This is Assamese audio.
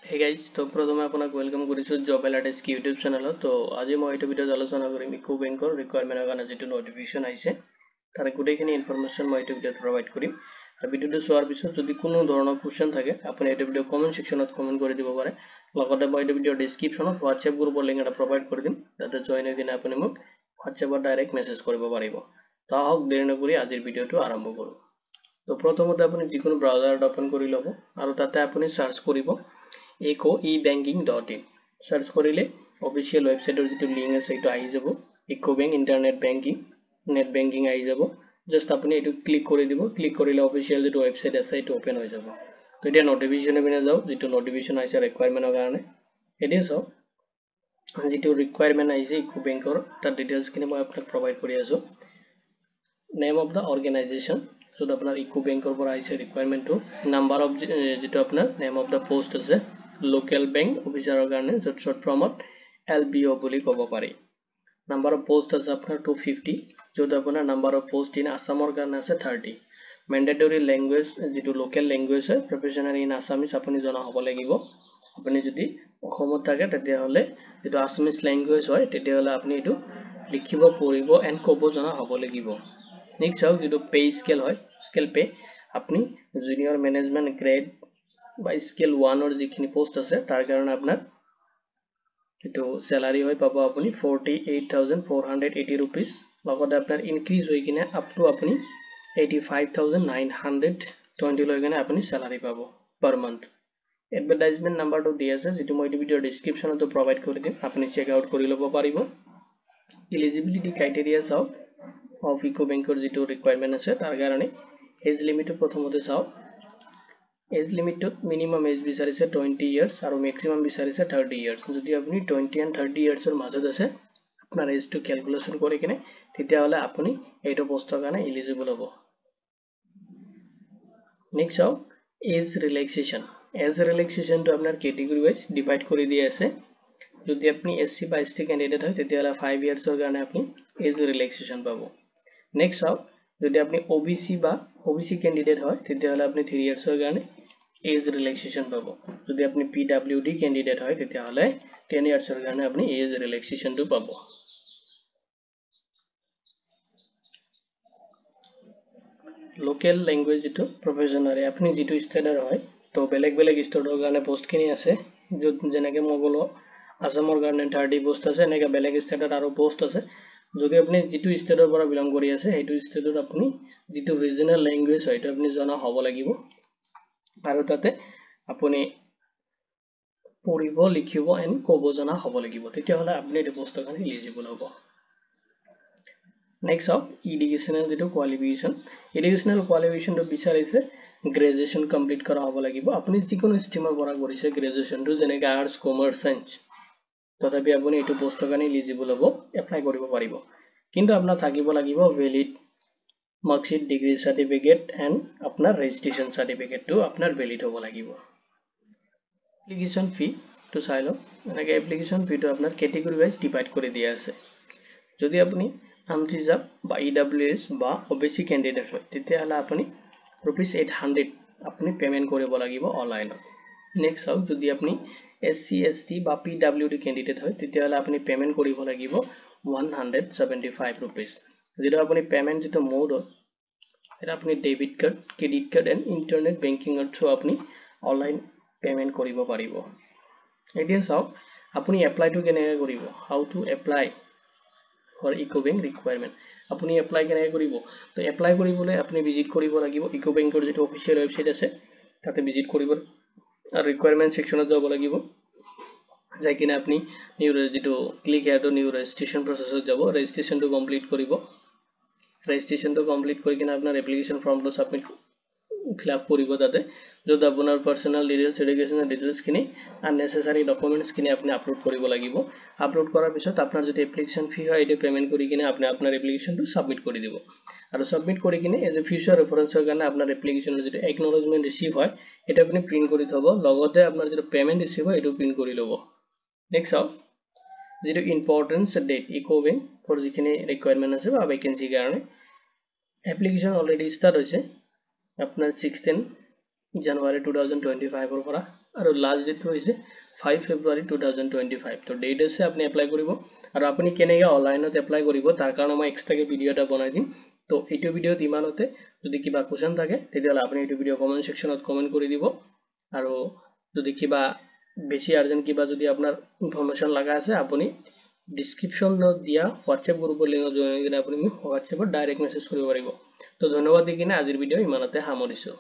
Hey guys, তো প্ৰথমে আপোনাক ওয়েলকাম কৰিছো জব এলাৰ্ট এস্ক ইউটিউব চেনেলত। তো আজি মই এইটো ভিডিঅ'ত আলোচনা কৰিম ইকো বেংকৰ ৰিকুৱাৰমেণ্টৰ কাৰণে যেটো নটিফিকেশন আহিছে তাৰ গোটেইখিনি ইনফৰমেশন মই এইটো ভিডিঅ'ত প্ৰভাইড কৰিম। আৰু ভিডিঅ'টো চোৱাৰ পিছত যদি কোনো ধৰণৰ কোৱেশ্চন থাকে আপুনি এইটো ভিডিঅ' কমেন্ট সেকশনত কমেন্ট কৰি দিব পাৰে। লগতে মই এইটো ভিডিঅ'ৰ ডেসক্ৰিপচনত WhatsApp গ্ৰুপৰ লিংক এটা প্ৰভাইড কৰি দিম, তাতে জয়েন হৈ কিনে আপুনি মোক WhatsAppত ডাইৰেক্ট মেছেজ কৰিব পাৰিব। তো আহক দেৰি নকৰি আজিৰ ভিডিঅ'টো আৰম্ভ কৰোঁ। তো প্ৰথমতে আপুনি যিকোনো ব্ৰাউজাৰত ওপেন কৰি ল'ব আৰু তাতে আপুনি সাৰ্চ কৰিব ecoebanking.in সার্চ করিলে অফিশিয়াল ওয়েবসাইটের যেটো লিংক আছে এটা আহি যাব। Eco bank internet banking net banking আহি যাব। জাস্ট আপনি এটো ক্লিক করে দিব, ক্লিক করিলে অফিশিয়াল যেটো ওয়েবসাইট আছে এটা ওপেন হৈ যাব। তো এটা নোটিফিকেশনে বিনা যাও, যেটো নোটিফিকেশন আইছে ৰিকুৱাৰমেন্টৰ কাৰণে এতিয়া চাও যেটো ৰিকুৱাৰমেন্ট আইছে ইকো ব্যাংকৰ তাৰ ডিটেইলছ কিনে মই আপোনাক প্ৰভাইড কৰি আছো। নেম অফ দা অৰ্গেনাইজেশন যত আপোনাৰ ইকো ব্যাংকৰ পৰা আইছে ৰিকুৱাৰমেন্টটো, নাম্বাৰ অফ যেটো আপোনাৰ নেম অফ দা পোষ্ট আছে লোকেল বেংক অফিচাৰৰ কাৰণে যত শৰ্ট ফৰ্মত LBO বুলি ক'ব পাৰি। নাম্বাৰ অফ পোষ্ট আছে আপোনাৰ 250, যত আপোনাৰ নাম্বাৰ অফ পোষ্ট ইন আসামৰ কাৰণে আছে 30। মেন্ডেটৰি ল্যাঙ্গুৱেজ যেটো লোকেল ল্যাঙ্গুৱেজ হয় প্ৰফেশনাল ইন আসামিজ আপুনি জনা হ'ব লাগিব। আপুনি যদি অসমত থাকে তেতিয়া হলে যেটো আসামিজ ল্যাঙ্গুৱেজ হয় তেতিয়া হলে আপুনি এটো লিখিব পঢ়িব এন্ড ক'ব জনা হ'ব লাগিব। নেক্সট চাও যেটো পে স্কেল হয় স্কেল পে আপনি জুনিয়ৰ ম্যানেজমেন্ট গ্ৰেড বা স্কেল 1 or যিখিনি পোষ্ট আছে তাৰ কাৰণে আপোনাৰ এটো স্যালাৰি হয় পাব আপুনি 48,480 rupees। লগতে আপোনাৰ ইনক্ৰিজ হৈ কিনে আপ টু আপুনি 85,920 লৈ কিনে আপুনি স্যালাৰি পাব পাৰ মান্থ। এডভাৰটাইজমেন্ট নাম্বাৰটো দি আছে যেটো মই ভিডিঅ'ৰ ডেসক্ৰিপচনতো প্ৰভাইড কৰি দিম, আপুনি চেক আউট কৰি ল'ব পাৰিব। এলিজিবিলিটি ক্ৰাইটেৰিয়া চাও অফ ইকো বেংকৰ যেটো ৰিকুৱাৰমেন্ট আছে তাৰ কাৰণে এজ লিমিটটো প্ৰথমতে চাও। এজ লিমিটত মিনিমাম এজ বিচাৰিছে 20 ইয়াৰ্স আৰু ম্যাক্সিমাম বিচাৰিছে 30 ইয়াৰ্স। যদি আপুনি 20 and 30 ইয়াৰ্সৰ মাজত আছে আপোনাৰ এজটো ক্যালকুলেশন কৰি কিনে তেতিয়া হলে আপুনি এইটো পোষ্টৰ কাৰণে এলিজিবল হ'ব। নেক্সট চাও এজ ৰিল্যাক্সেশন। এজ ৰিল্যাক্সেশনটো আপোনাৰ ক্যাটেগৰি ওয়াইজ ডিভাইড কৰি দিয়া আছে। যদি আপনি SC বা ST ক্যান্ডিডেট হয় তেতিয়া হলে 5 ইয়াৰ্সৰ কাৰণে আপনি এজ রিল্যাক্সেশন পাব। নেক্সট চাও যদি আপনি OBC বা OBC ক্যান্ডিডেট হয় তেতিয়া হলে আপনি 3 ইয়াৰ্সৰ কাৰণে এজ ৰিল্যাক্সেশন পাব। যদি আপনি PWD ক্যান্ডিডেট হয় তেতিয়া হলে 10 ইয়াৰ্সৰ কাৰণে আপনি এজ ৰিল্যাক্সেশনটো পাব। লোকেল ল্যাঙ্গুৱেজ যেটো প্ৰফেশনালি আপনি যেটো ষ্টেটৰ হয় তো বেলেগ বেলেগ ষ্টেটৰ কাৰণে পোষ্টখিনি আছে। যত যেনেকৈ মই গলো আসামৰ কাৰণে 30 পোষ্ট আছে, এনেকা বেলেগ ষ্টেটত আৰু পোষ্ট আছে। যদি আপনি যেটো ষ্টেটৰ পৰা বিলং কৰি আছে সেইটো ষ্টেটত আপনি যেটো ৰিজনাল ল্যাঙ্গুৱেজ হয় এটা আপনি জনা হ'ব লাগিব আৰু তাতে আপুনি পঢ়িব লিখিব এন্ড ক'ব জনা হ'ব লাগিব, তেতিয়া হলে আপনি এই পোষ্টৰ কাৰণে এলিজিবল হ'ব। নেক্সট অফ এডুকেশনাল যেটো কোৱালিফিকেশন, এডুকেশনাল কোৱালিফিকেশনটো বিচাৰিছে গ্ৰেজুৱেচন কমপ্লিট কৰা হ'ব লাগিব। আপুনি যিকোনো ষ্ট্ৰীমৰ পৰা কৰিছে গ্ৰেজুৱেচনটো যেনেকৈ আৰ্টস কমাৰ্চ সায়েন্স তথাপি আপুনি এইটো পোষ্টৰ কাৰণে এলিজিবল হ'ব, এপ্লাই কৰিব পাৰিব। কিন্তু আপোনাৰ থাকিব লাগিব valid marksheet degree certificate and আপোনাৰ ৰেজিষ্ট্ৰেচন সাৰ্টিফিকেটটো আপোনাৰ ভ্যালিড হ'ব লাগিব। এপ্লিকেশন ফি তো চাই লওক। এনেকৈ এপ্লিকেশন ফিটো আপোনাৰ ক্যাটেগৰি ওয়াইজ ডিভাইড কৰি দিয়া আছে। যদি আপুনি আনৰিজাৰ্ভ বা EWS বা OBC ক্যান্ডিডেট হয় তেতিয়া হলে আপুনি ₹800 আপুনি পেমেন্ট কৰিব লাগিব অনলাইনত। নেক্সট চাওক যদি আপুনি SC ST বা PWD ক্যান্ডিডেট হয় তেতিয়া হলে আপুনি পেমেন্ট কৰিব লাগিব ₹175। যেটো আপুনি পেমেন্ট যেটো মোড এটা আপুনি debit card credit card and internet বেংকিংৰ থ্ৰু আপুনি অনলাইন পেমেন্ট কৰিব পাৰিব। এতিয়া চাওক আপুনি এপ্লাইটো কেনেকৈ কৰিব, how to apply for eco bank requirement. আপুনি এপ্লাই কেনেকৈ কৰিব, তো এপ্লাই কৰিবলৈ আপুনি ভিজিট কৰিব লাগিব ইকো বেংকৰ যেটো অফিশিয়াল ওয়েবসাইট আছে তাতে ভিজিট কৰিব আৰু ৰিকুৱাৰমেন্ট সেকশনত যাব লাগিব। যাই কিনে আপনি নিউ যেটো click here to new registration প্ৰসেছত যাব, ৰেজিষ্ট্ৰেচনটো কমপ্লিট কৰিব। ৰেজিষ্ট্ৰেচনটো কমপ্লিট কৰি কিনে আপোনাৰ এপ্লিকেশন ফৰ্মটো সাবমিট fill up কৰিব তাতে, যত আপোনাৰ পাৰ্সোনাল ডিটেইলছ এডুকেশনাল ডিটেইলছ খিনি আননেসেসাৰি ডকুমেন্টছ খিনি আপনি আপলোড কৰিব লাগিব। আপলোড কৰাৰ পিছত আপোনাৰ যদি এপ্লিকেশন ফি হয় এটা পেমেন্ট কৰি কিনে আপনি আপোনাৰ এপ্লিকেশনটো সাবমিট কৰি দিব। আৰু সাবমিট কৰি কিনে এজ এ ফিউচাৰ ৰেফাৰেন্সৰ কাৰণে আপোনাৰ এপ্লিকেশনৰ যেটো একনলেজমেন্ট ৰিসিভ হয় এটা আপনি প্ৰিন্ট কৰি থব, লগতে আপোনাৰ যেটো পেমেন্ট ৰিসিভ হয় এটো প্ৰিন্ট কৰি ল'ব। নেক্সট চাওক যেটো importance date Eco bank for যিখিনি ৰিকুৱাৰমেন্ট আছে বা ভ্যাকেন্সিৰ কাৰণে এপ্লিকেশন অলৰেডি ষ্টাৰ্ট হৈছে আপোনাৰ 16 জানুৱাৰী 2025 পৰা আৰু লাষ্ট ডেট হৈছে 5 ফেব্ৰুৱাৰী 2025 তো ডেট আছে আপুনি এপ্লাই কৰিব আৰু আপুনি কেনেকৈ অনলাইনত এপ্লাই কৰিব তাৰ কাৰণে মই এক্সট্ৰাকে ভিডিও এটা বনাই দিম তো এইটো ভিডিওত ইমানতে যদি কিবা কোৱেশ্চন থাকে তেতিয়াহ'লে আপুনি এইটো ভিডিও কমেন্ট সেকশনত কমেন্ট কৰি দিব আৰু যদি কিবা বেছি আৰ্জেন্ট কিবা যদি আপোনাৰ ইনফৰমেশন লাগা আছে আপুনি ডিসক্ৰিপশনত দিয়া হোৱাটসএপ গ্ৰুপৰ লিংকত জয়েন কৰি আপুনি মোক হোৱাটসএপত ডাইৰেক্ট মেছেজ কৰিব পাৰিব তো ধন্যবাদ দি কিনে আজিৰ ভিডিও ইমানতে সামৰিছো